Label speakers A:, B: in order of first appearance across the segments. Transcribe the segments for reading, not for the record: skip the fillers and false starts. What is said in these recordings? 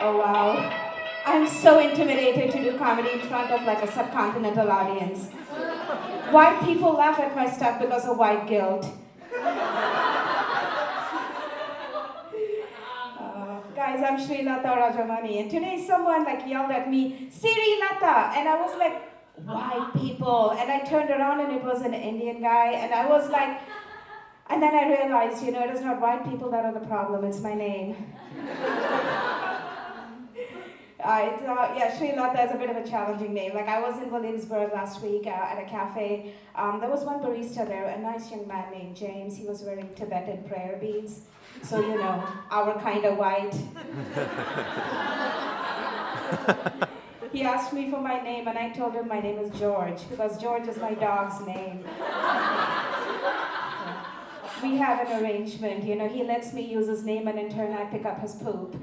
A: Oh wow. I'm so intimidated to do comedy in front of like a subcontinental audience. White people laugh at my stuff because of white guilt. Guys, I'm Srilatha Rajamani, and today someone like yelled at me, Srilatha, and I was like, white people, and I turned around and it was an Indian guy, and I was like, and then I realized, it is not white people that are the problem, it's my name. Srilatha is a bit of a challenging name. Like I was in Williamsburg last week at a cafe. There was one barista there, a nice young man named James. He was wearing Tibetan prayer beads. So, our kind of white. He asked me for my name and I told him my name is George because George is my dog's name. We have an arrangement, he lets me use his name and in turn I pick up his poop.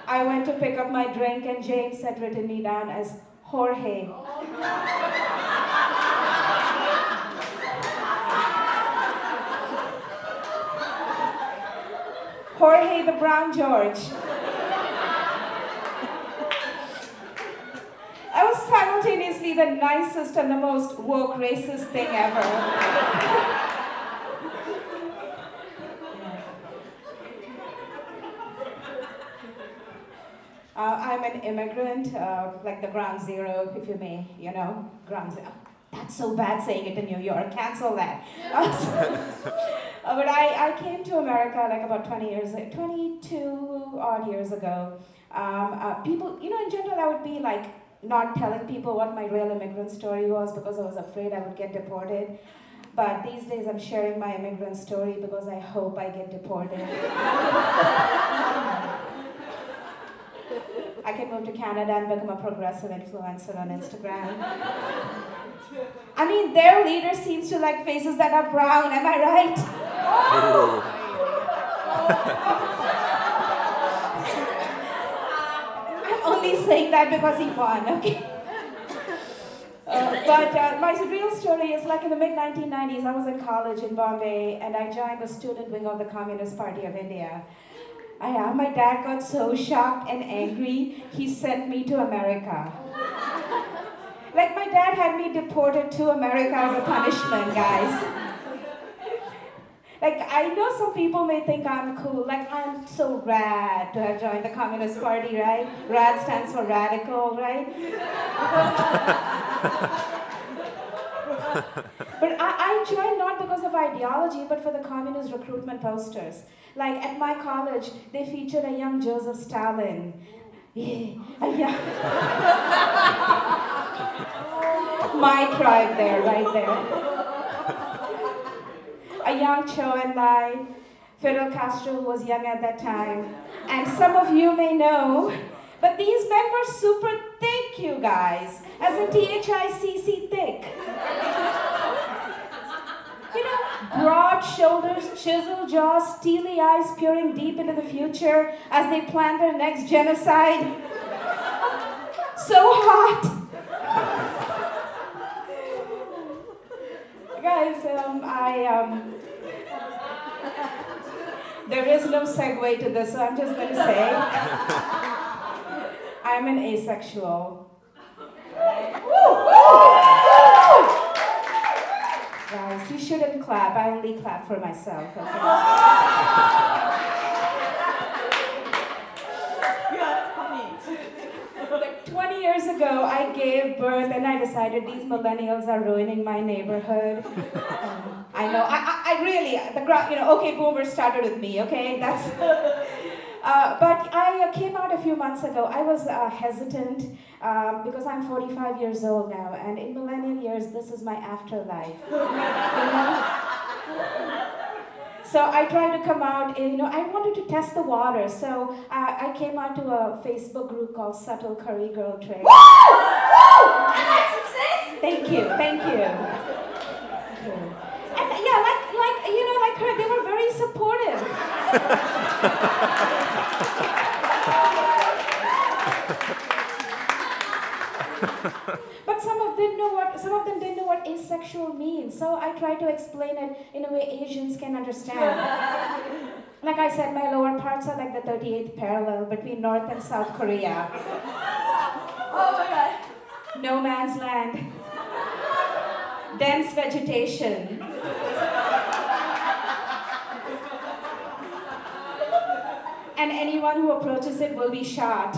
A: I went to pick up my drink and James had written me down as Jorge. Jorge the Brown George. I was simultaneously the nicest and the most woke racist thing ever. I'm an immigrant, like the ground zero, if you may, ground zero. That's so bad saying it in New York, cancel that. But I came to America like about 22 odd years ago. People, in general I would be like not telling people what my real immigrant story was because I was afraid I would get deported. But these days I'm sharing my immigrant story because I hope I get deported. I can move to Canada and become a progressive influencer on Instagram. I mean, their leader seems to like faces that are brown, am I right? I'm only saying that because he won, okay? But my real story is like in the mid-1990s, I was in college in Bombay and I joined the student wing of the Communist Party of India. My dad got so shocked and angry, he sent me to America. Like my dad had me deported to America as a punishment, guys. Like I know some people may think I'm cool, like I'm so rad to have joined the Communist Party, right? Rad stands for radical, right? But I joined not because of ideology, but for the communist recruitment posters. Like at my college, they featured a young Joseph Stalin. Yeah, my tribe there, right there. A young Chou Enlai, Fidel Castro was young at that time. And some of you may know, but these men were super thick, you guys. As in THICC thick. Broad shoulders, chiseled jaws, steely eyes peering deep into the future as they plan their next genocide. So hot! Guys, there is no segue to this, so I'm just going to say, I'm an asexual. Guys, you shouldn't clap. I only clap for myself, okay?
B: Yeah, it's funny.
A: Like 20 years ago, I gave birth and I decided these millennials are ruining my neighborhood. I know, I really, okay, boomers started with me, okay? That's... But I came out a few months ago. I was hesitant because I'm 45 years old now, and in millennial years, this is my afterlife. So I tried to come out, I wanted to test the water, so I came out to a Facebook group called Subtle Curry Girl Trade.
B: Woo! Woo! Alexis!
A: Thank you. And yeah, like her, they were very supportive. But some of them didn't know what asexual means, so I tried to explain it in a way Asians can understand. Like I said, my lower parts are like the 38th parallel between North and South Korea.
B: Oh my god.
A: No man's land. Dense vegetation. And anyone who approaches it will be shot.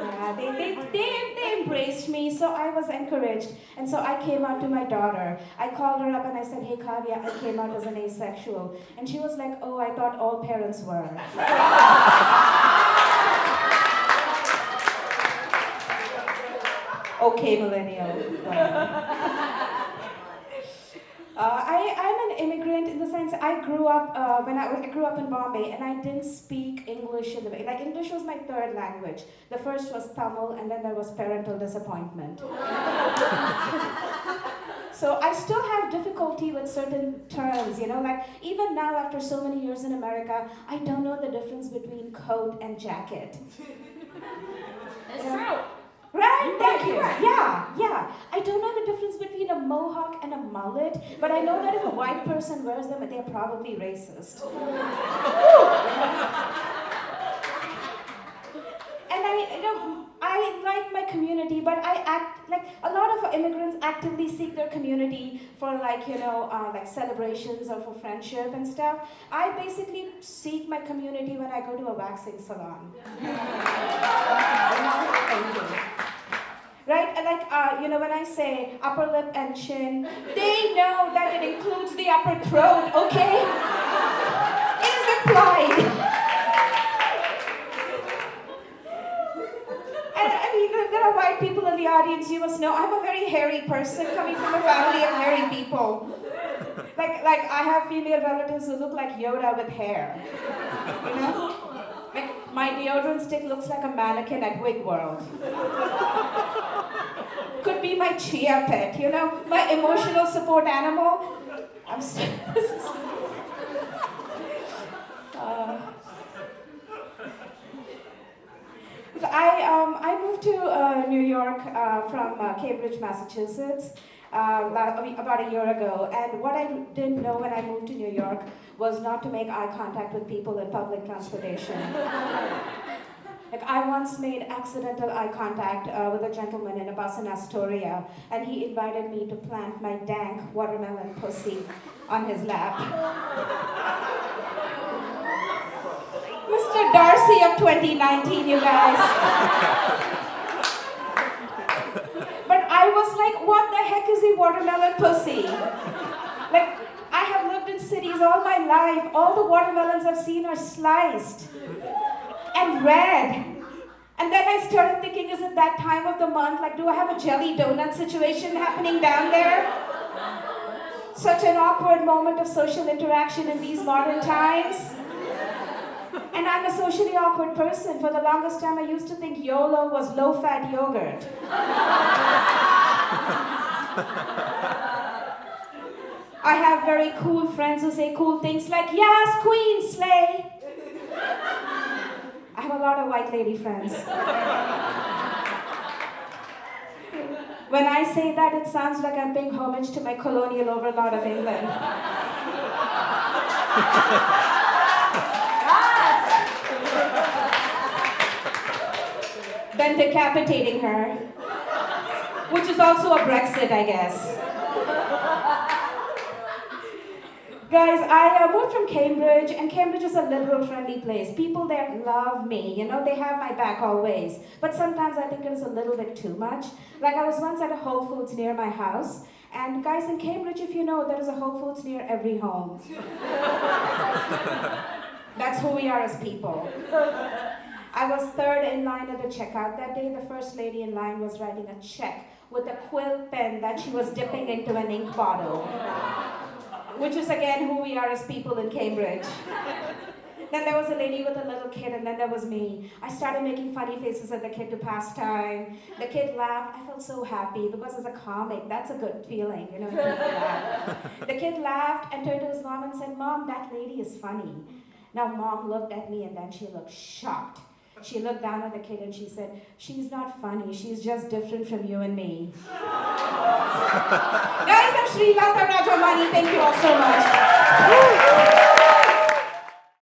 A: Yeah, they embraced me, so I was encouraged. And so I came out to my daughter. I called her up and I said, hey Kavya, I came out as an asexual. And she was like, oh, I thought all parents were. Okay, millennial. I'm an immigrant in the sense I grew up I grew up in Bombay and I didn't speak English in the way. Like English was my third language. The first was Tamil and then there was parental disappointment. So I still have difficulty with certain terms, like even now after so many years in America, I don't know the difference between coat and jacket.
B: It's true.
A: Right? Thank you. Yeah. I don't know the difference between a mohawk and a mullet, but I know that if a white person wears them, they're probably racist. And I like my community, but I act like a lot of immigrants actively seek their community for like celebrations or for friendship and stuff. I basically seek my community when I go to a waxing salon. Thank you. Right? And like, when I say upper lip and chin, they know that it includes the upper throat, okay? It is implied. And I mean, there are white people in the audience, you must know, I'm a very hairy person coming from a family of hairy people. Like I have female relatives who look like Yoda with hair, Like, my deodorant stick looks like a mannequin at Wig World. Could be my chia pet, my emotional support animal. I'm still. I moved to New York from Cambridge, Massachusetts. About a year ago, and what I didn't know when I moved to New York was not to make eye contact with people in public transportation. Like I once made accidental eye contact with a gentleman in a bus in Astoria, and he invited me to plant my dank watermelon pussy on his lap. Mr. Darcy of 2019, you guys. I was like, what the heck is a watermelon pussy? Like, I have lived in cities all my life. All the watermelons I've seen are sliced and red. And then I started thinking, is it that time of the month? Like, do I have a jelly donut situation happening down there? Such an awkward moment of social interaction in these modern times. And I'm a socially awkward person. For the longest time, I used to think YOLO was low-fat yogurt. I have very cool friends who say cool things like, yes, queen, slay. I have a lot of white lady friends. When I say that, it sounds like I'm paying homage to my colonial overlord of England. Then decapitating her, which is also a Brexit, I guess. Guys, I moved from Cambridge, and Cambridge is a liberal-friendly place. People there love me, they have my back always. But sometimes I think it is a little bit too much. Like I was once at a Whole Foods near my house, and guys, in Cambridge, if you know, there is a Whole Foods near every home. That's who we are as people. I was third in line at the checkout that day. The first lady in line was writing a check with a quill pen that she was dipping into an ink bottle. Which is again who we are as people in Cambridge. Then there was a lady with a little kid, and then there was me. I started making funny faces at the kid to pass time. The kid laughed. I felt so happy because as a comic, that's a good feeling, The kid laughed and turned to his mom and said, "Mom, that lady is funny." Now Mom looked at me and then she looked shocked. She looked down at the kid and she said, "She's not funny, she's just different from you and me." Guys, I'm Srilatha Rajamani. Thank you all so much.